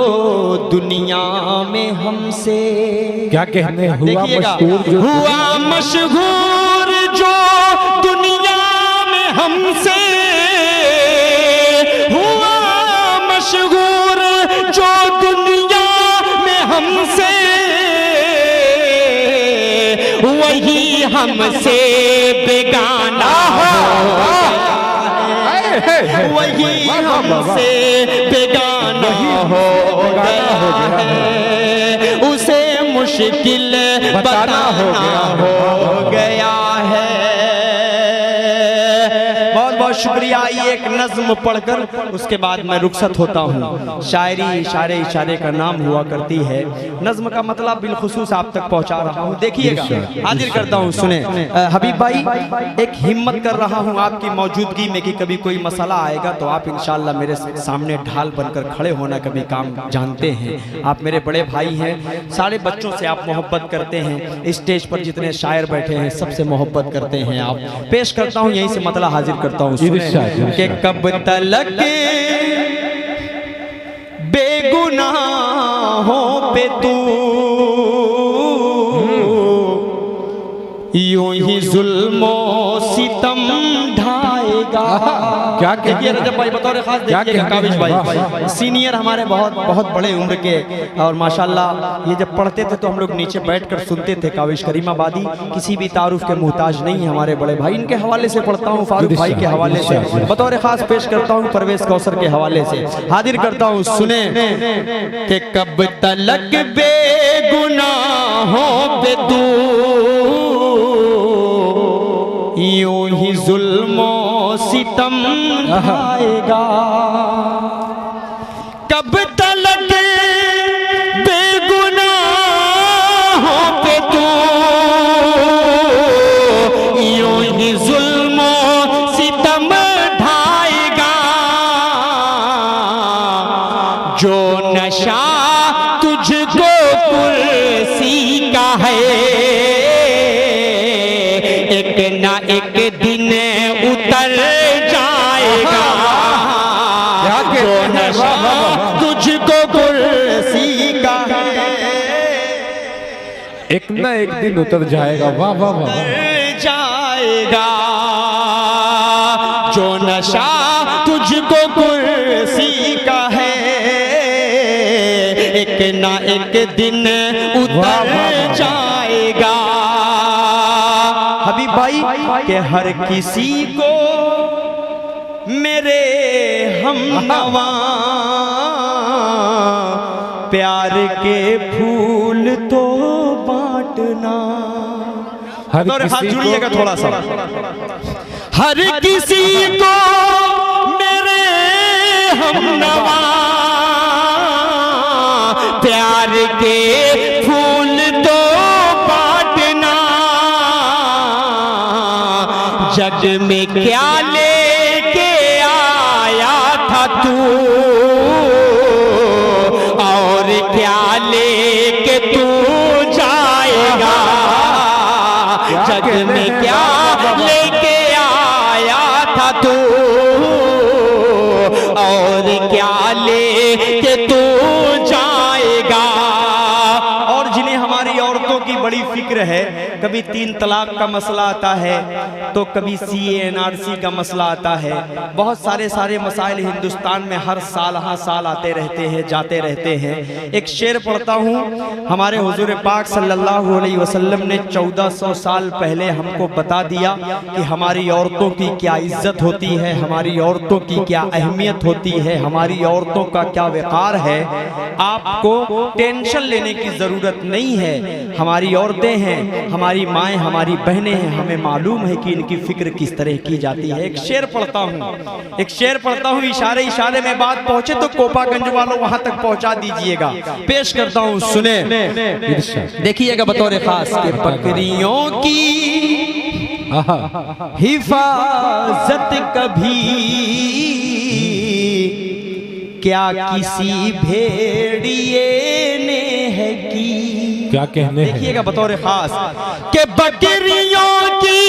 दुनिया में हमसे। क्या कहने, हुआ मशहूर जो, हुआ मशहूर जो दुनिया में हमसे, हुआ मशहूर जो दुनिया में हमसे, वही हमसे बेगाना हो गया, वही हमसे बेगाना हो गया है, उसे मुश्किल बताना हो गया है। बहुत बहुत शुक्रिया। ये एक नज्म पढ़कर उसके बाद मैं रुखसत होता हूँ। शायरी इशारे इशारे का नाम हुआ करती है, नज्म का मतलब बिलखुसूस आप तक पहुँचा रहा हूँ। देखिएगा, हाजिर करता हूँ, सुने। हबीब भाई, एक हिम्मत कर रहा हूँ आपकी मौजूदगी में कि कभी कोई मसला आएगा तो आप इंशाअल्लाह मेरे सामने ढाल बनकर खड़े होना कभी काम जानते हैं। आप मेरे बड़े भाई हैं, सारे बच्चों से आप मोहब्बत करते हैं। स्टेज पर जितने शायर बैठे हैं सबसे मोहब्बत करते हैं आप। पेश करता हूँ, यहीं से मतला हाजिर करता हूँ कि कब तलक बेगुनाहों पे तू यूं ही जुल्मो सितम ढाएगा। क्या कहिए रजब भाई बतौर खास देखिए, काबिश भाई सीनियर हमारे बहुत बड़े उम्र के, और माशाल्लाह ये जब पढ़ते थे तो हम लोग नीचे बैठकर सुनते थे। काबिश करीमाबादी किसी भी तारुफ के मुहताज नहीं है हमारे बड़े भाई। इनके हवाले से पढ़ता हूँ, फारूक भाई के हवाले से बतौर खास पेश करता हूँ, परवेज कौसर के हवाले से हाजिर करता हूँ। सुने कि कब तलक बेगुनाहों पे तू यूं ही जुल्मो सितम ढाएगा। कब तलक बेगुनाहों पे तू यूं ही जुल्मो सितम ढाएगा। जो नशा तुझको कुर्सी का है एक ना एक दिन उतर जाएगा। जो नशा तुझको कुर्सी का है एक ना एक दिन उतर जाएगा। वाह वाह वाह, जाएगा। जो नशा तुझको कुर्सी का है एक ना एक दिन उतर जाएगा। हबीब भाई के हर किसी को मेरे हमनवा प्यार के फूल तो बांटना। हर हाथ किसी जुड़िएगा को थोड़ा सा। हर किसी को मेरे हमनवा प्यार के फूल तो बांटना। जग में क्या लेके आया था तू और क्या लेके तू जाएगा। जग में क्या लेके आया था तू और क्या लेके तू जाएगा। और जिन्हें हमारी औरतों की बड़ी फिक्र है, कभी 3 तलाक का मसला आता है तो कभी CA NRC का मसला आता है। बहुत सारे मसाइल हिंदुस्तान में हर साल आते रहते हैं, जाते रहते हैं। एक शेर पढ़ता हूँ, हमारे हुजूर पाक सल्लल्लाहु अलैहि वसल्लम ने 1400 साल पहले हमको बता दिया कि हमारी औरतों की क्या इज्जत होती है, हमारी औरतों की क्या अहमियत होती है, हमारी औरतों का क्या वक़ार है। आपको टेंशन लेने की ज़रूरत नहीं है। हमारी औरतें हैं, हमारी माएँ, हमारी बहनें हैं, हमें मालूम है कि इनकी फिक्र किस तरह की जाती है। एक शेर पढ़ता हूँ, इशारे इशारे में बात पहुंचे तो कोपागंज वालों वहां तक पहुंचा दीजिएगा। पेश करता हूँ, सुने। देखिएगा बतौर खास के बकरियों की हिफाजत कभी क्या किसी भेड़िए ने है की। क्या कहने हैं? देखिएगा बतौर खास के बकरियों की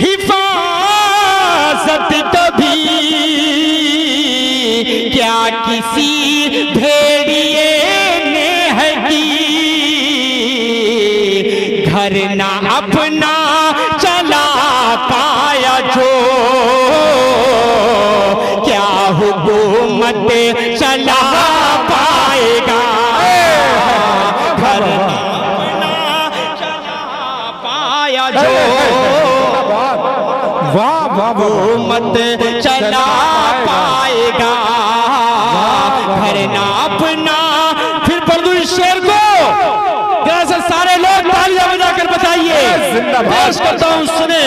हिफाजत कभी क्या किसी भेड़िए ने है की। घर ना अपना चला पाया जो क्या हुकूमत चला पाएगा। घर ना अपना चला पाया जो वाह वाह हुकूमत चला पाएगा। घर ना अपना, फिर पढ़ दूं इस शेर को, सारे लोग तालियां बजाकर बताइए। जिंदाबाद। पेश करता हूं सुने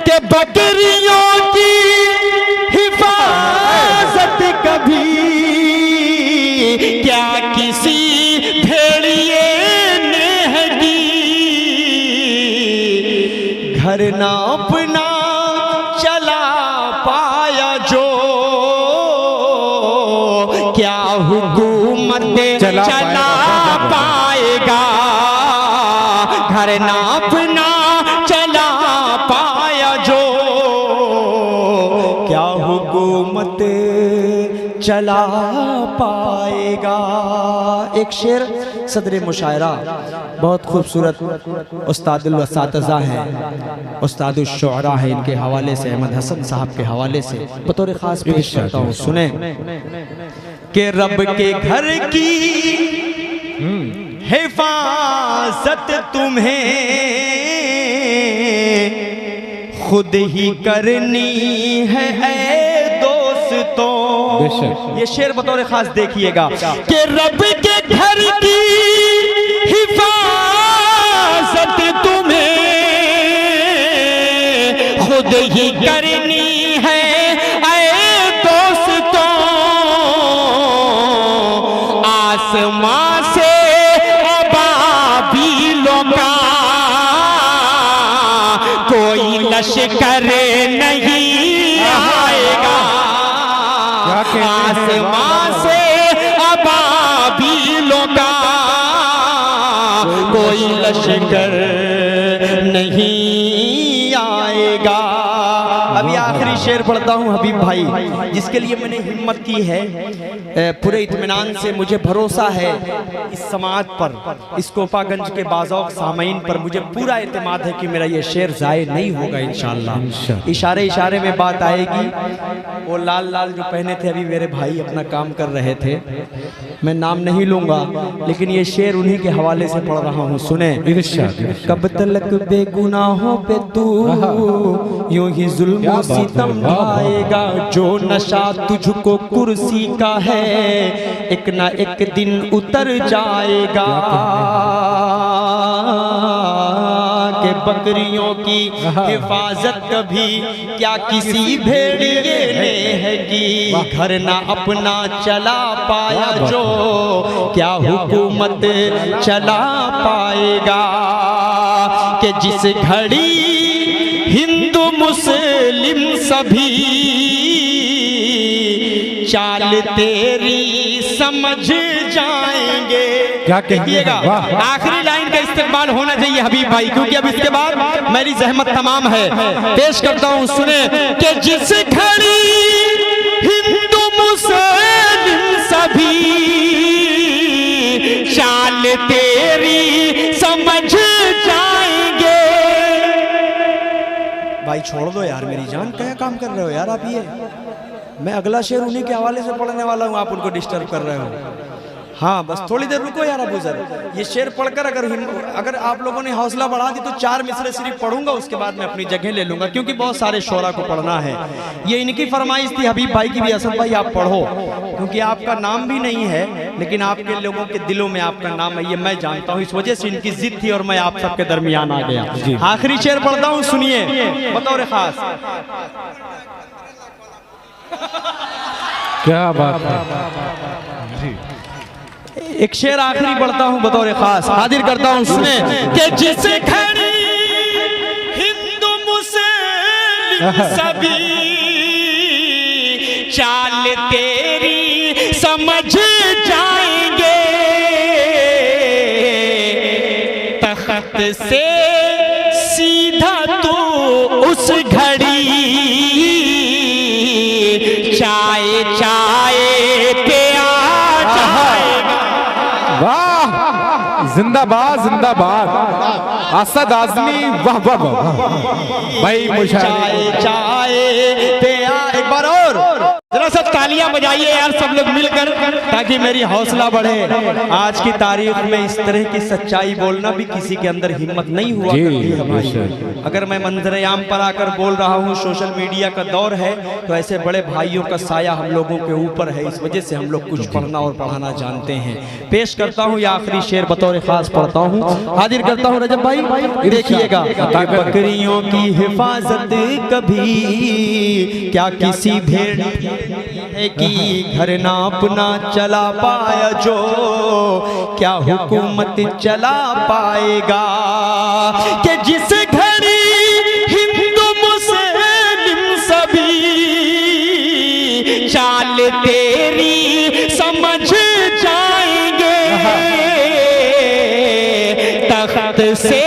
कि बकरियों की हिफाजत कभी क्या किसी भेड़िए ने है की। घर ना अपना चला पाया जो क्या हुकूमत चला पाएगा। घर ना अपना चला पाया जो क्या हुकूमत चला पाएगा। एक शेर सदर मुशायरा बहुत खूबसूरत उस्तादुल असातिज़ा हैं, उस्तादुल शुअरा है, इनके हवाले से अहमद हसन साहब के हवाले से बतौर ख़ास पेश करता हूँ। सुने कि रब के घर की हिफाजत तुम्हें खुद ही करनी है ऐ दोस्तों। ये शेर बतौर खास देखिएगा कि रब के घर की हिफाजत तुम्हें खुद ही करनी है ऐ दोस्तों। आसमां से अबाबीलों का कोई लश्कर नहीं आएगा। आसमां से अबाबीलों का कोई लश्कर नहीं आएगा। अभी आखिरी शेर पढ़ता हूँ हबीब भाई, जिसके लिए मैंने हिम्मत की है। पूरे इत्मीनान से मुझे भरोसा है इस समाअत पर, इस कोपागंज के बाज़ौक़ सामईन पर मुझे पूरा एतमाद है कि मेरा ये शेर ज़ाये नहीं होगा इंशाअल्लाह। इशारे इशारे में बात आएगी। वो लाल लाल जो पहने थे अभी मेरे भाई अपना काम कर रहे थे, मैं नाम नहीं लूँगा, लेकिन ये शेर उन्हीं के हवाले से पढ़ रहा हूँ। सुने कब तलक बेगुनाहों पे तू यूं ही जुल्म सितम ढाएगा। जो नशा तुझको कुर्सी का है एक ना एक दिन उतर जाएगा। के बकरियों की हिफाजत कभी क्या किसी भेड़िए ने है की। घर ना अपना चला पाया जो क्या हुकूमत चला पाएगा। कि जिस घड़ी हिंदू मुस्लिम सभी चाल तेरी समझ जाएंगे। क्या कहिएगा? आखिरी लाइन का इस्तेमाल होना चाहिए हबीब भाई, क्योंकि अब इसके बाद मेरी जहमत तमाम है। पेश करता हूँ सुने कि जिस घड़ी हिंदू मुस्लिम सभी चाल तेरी समझ जाएंगे। भाई छोड़ दो यार मेरी जान, क्या काम कर रहे हो यार आप? ये मैं अगला शेर उन्हीं के हवाले से पढ़ने वाला हूँ, आप उनको डिस्टर्ब कर रहे हो। हाँ बस थोड़ी देर रुको यार अबू ज़र। ये शेर पढ़कर अगर आप लोगों ने हौसला बढ़ा दी तो 4 मिसरे सिर्फ पढ़ूंगा, उसके बाद मैं अपनी जगह ले लूंगा, क्योंकि बहुत सारे शोरा को पढ़ना है। ये इनकी फरमाइश थी हबीब भाई की भी, असद भाई आप पढ़ो, क्योंकि आपका नाम भी नहीं है लेकिन आपके लोगों के दिलों में आपका नाम है, ये मैं जानता हूँ। इस वजह से इनकी जिद थी और मैं आप सबके दरमियान आ गया। आखिरी शेर पढ़ता हूँ, सुनिए बतौर खास। क्या बात है जी। एक शेर आखिरी पढ़ता हूँ बतौर खास, हाजिर करता हूँ सुने कि जिस घड़ी हिंदू मुस्लिम सभी चाल तेरी समझ जाएंगे। तख्त से सीधा तू उस घड़ी चाय चाय पे आ जाएगा। वाह जिंदाबाद जिंदाबाद असद आजमी, वाह वाह वाह भाई मुशाहिद। चाय चाय पे आ, एक बार और जरा सा तालियां बजाइए यार सब लोग मिलकर, ताकि मेरी हौसला बढ़े। आज की तारीख में इस तरह की सच्चाई बोलना भी किसी के अंदर हिम्मत नहीं हुआ करती है भाई। अगर मैं मंजर-ए-आम पर आकर बोल रहा हूँ, सोशल मीडिया का दौर है, तो ऐसे बड़े भाइयों का साया हम लोगों के ऊपर है। इस वजह से हम लोग कुछ पढ़ना और पढ़ाना जानते हैं। पेश करता हूँ या आखिरी शेर बतौर खास पढ़ता हूँ, हाजिर करता हूँ रजब भाई। देखिएगा, बकरियों की हिफाजत कभी क्या किसी भेड़ है कि घर ना अपना चला पाया, जो क्या हुकूमत चला पाएगा। कि जिस घड़ी हिंदू मुस्लिम सभी चाल तेरी समझ जाएंगे, तख्त से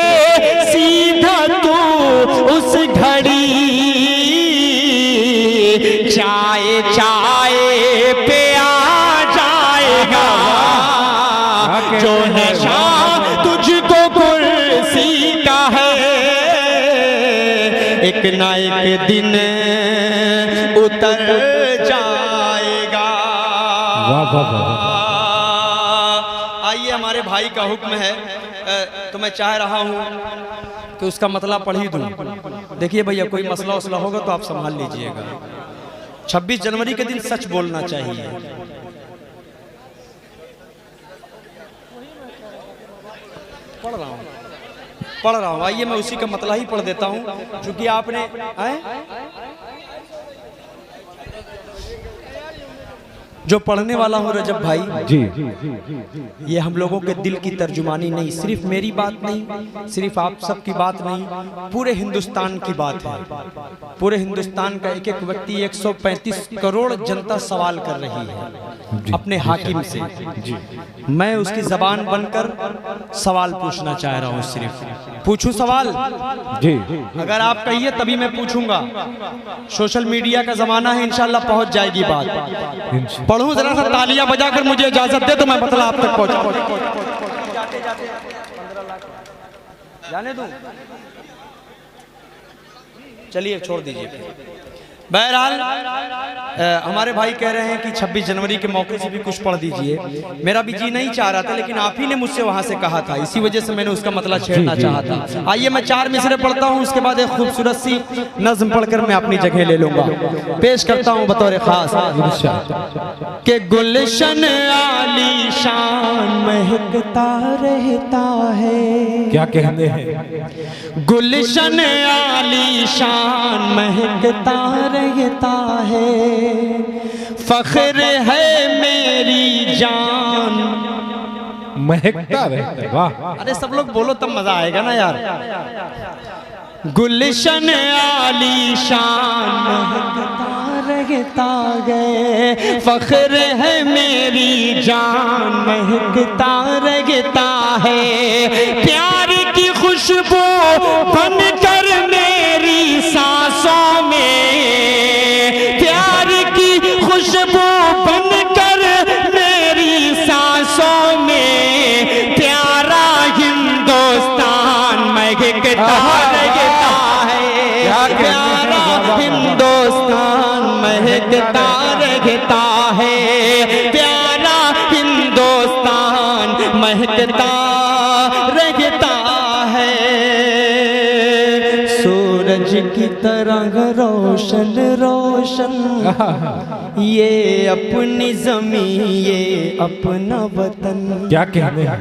सीधा तू उस घड़ी चाय चाय पे आ जाएगा। जो नशा तुझको कुर्सी का है, एक ना एक दिन उतर जाएगा। वाह वाह वाह। आइए, हमारे भाई का हुक्म है, तो मैं चाह रहा हूँ कि उसका मतला पढ़ ही दूँ। देखिए भैया, कोई मसला वसला होगा तो आप संभाल लीजिएगा। 26 जनवरी के दिन सच बोलना चाहिए। पढ़ रहा हूँ। आइए, मैं उसी का मतला ही पढ़ देता हूँ, क्योंकि आपने जो पढ़ने वाला हूँ रजब भाई जी, ये हम लोगों के दिल की तर्जुमानी नहीं, सिर्फ मेरी बात नहीं, सिर्फ आप सब की बात नहीं, पूरे हिंदुस्तान की बात है। पूरे हिंदुस्तान का एक एक व्यक्ति, 135 करोड़ जनता सवाल कर रही है अपने हाकिम से। मैं उसकी जबान बनकर सवाल पूछना चाह रहा हूँ। सिर्फ पूछूं सवाल जी। अगर आप कहिए तभी मैं पूछूंगा। सोशल मीडिया का जमाना है, इंशाल्लाह पहुंच जाएगी बात। पढ़ूं, जरा सा तालियां बजाकर मुझे इजाजत दे तो मैं मतलब आप तक पहुंचा। जाते जाते 15 लाख जाने दूं? चलिए छोड़ दीजिए। बहरहाल हमारे भाई कह रहे हैं कि 26 जनवरी के मौके से भी कुछ पढ़ दीजिए। मेरा भी जी नहीं चाह रहा था, लेकिन आप ही ने मुझसे वहां से कहा था, इसी वजह से मैंने उसका मतलब छेड़ना चाहा था। आइए, मैं 4 मिसरे पढ़ता हूं, उसके बाद एक खूबसूरत सी नज्म पढ़कर मैं अपनी जगह ले लूंगा। पेश करता हूं बतौर खास के गुलशन आलीशान महकता रहता है। क्या कहते हैं? गुलशन आलीशान महकता रहता है, फख्र है मेरी जान। महकता रहता है। वाह। अरे सब लोग बोलो तब मजा आएगा ना यार। गुलशन आलीशान महकता रहता है, फख्र है मेरी जान महकता रहता है। प्यार की खुशबू बनकर मेरी सांसों में, प्यार की खुशबू बनकर मेरी सांसों में, प्यारा हिंदुस्तान महकता रहता है। प्यारा हिंदुस्तान महकता रहता है, प्यारा हिंदुस्तान महकता रहता है। सूरज की तरह रोशन रोशन ये अपनी ज़मीं, ये अपना वतन। क्या कहते हैं?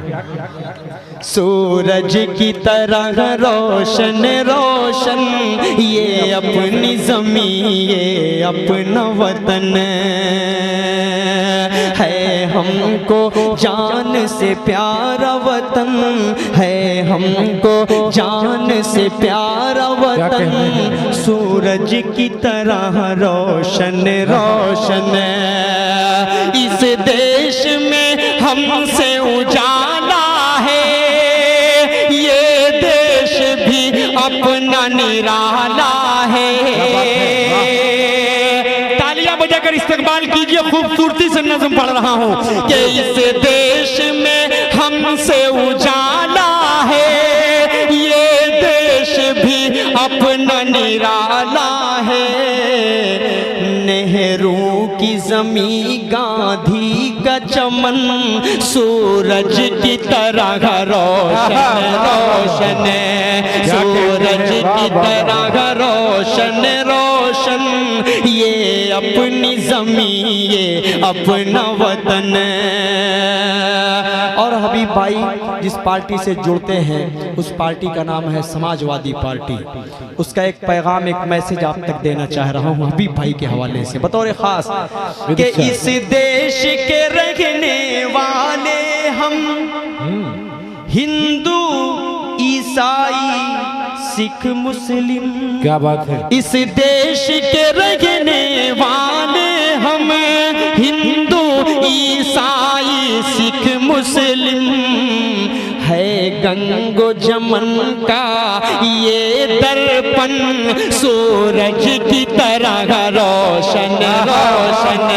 सूरज की तरह रोशन रोशन ये अपनी ज़मीं, ये अपना वतन है। हमको जान से प्यारा वतन है, हमको जान से प्यारा वतन। सूरज की तरह रोशन रोशन इस देश में हमसे उजाला है, ये देश भी अपना निराला है। तालियां बजाकर इस्तकबाल कीजिए। खूबसूरती से नज़्म पढ़ रहा हूँ कि इस देश में हमसे उजाला है, ये देश भी अपना निराला है। नेहरू जमी गांधी का चमन सूरज की तरह रोशन रोशन, सूरज की तरह रोशन रोशन, ये अपनी जमी ये अपना वतन। और हबीब भाई जिस पार्टी से जुड़ते हैं उस पार्टी का नाम है समाजवादी पार्टी। उसका एक पैगाम, एक मैसेज आप तक देना चाह रहा हूँ हबीब भाई के हवाले से बतौर खास कि इस देश के रहने वाले हम हिंदू ईसाई सिख मुस्लिम, क्या बात है। इस देश के रहने वाले हम हिंदू ईसाई सिख मुस्लिम, है गंगो जमन का ये दर्पण सूरज की तरह रोशन रोशन,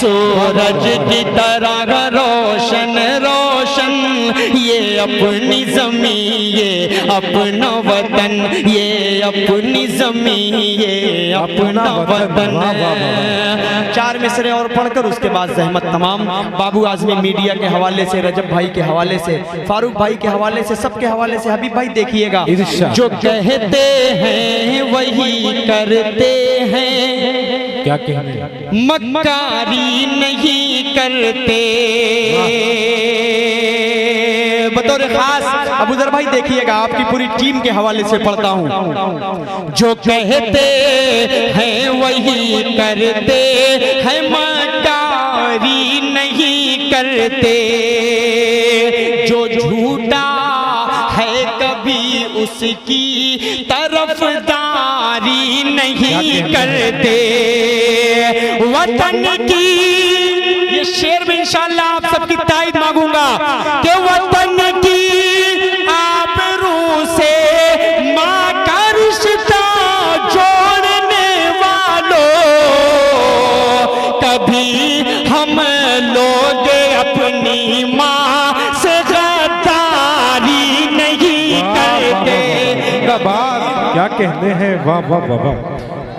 सूरज की तरह रोशन रोशन, ये अपनी जमी ये अपना वतन, ये अपनी जमी ये अपना वतन। 4 मिसरे और पढ़कर उसके बाद जहमत तमाम बाबू आजमी मीडिया के हवाले से, रजब भाई के हवाले से, फारूक भाई के हवाले से, सबके हवाले से हबीब भाई देखिएगा। जो कहते हैं वही करते हैं, क्या कहने, मक्कारी नहीं करते। बतौर खास अबूजर भाई देखिएगा, आपकी पूरी टीम के हवाले से पढ़ता हूँ। जो कहते हैं वही करते हैं, मक्कारी नहीं करते। जो झूठा है कभी उसकी तरफदारी नहीं करते। वतन की ये शेर में इंशाअल्लाह आप सबकी ताईद मांगूंगा कि वतन की आबरू से मां का रिश्ता जोड़ने वालों, कभी हम लोग अपनी मां से गद्दारी नहीं करते। क्या कहने हैं, वाह वाह वाह वाह।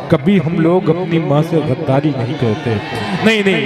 कभी हम लोग अपनी माँ से गद्दारी नहीं करते। नहीं नहीं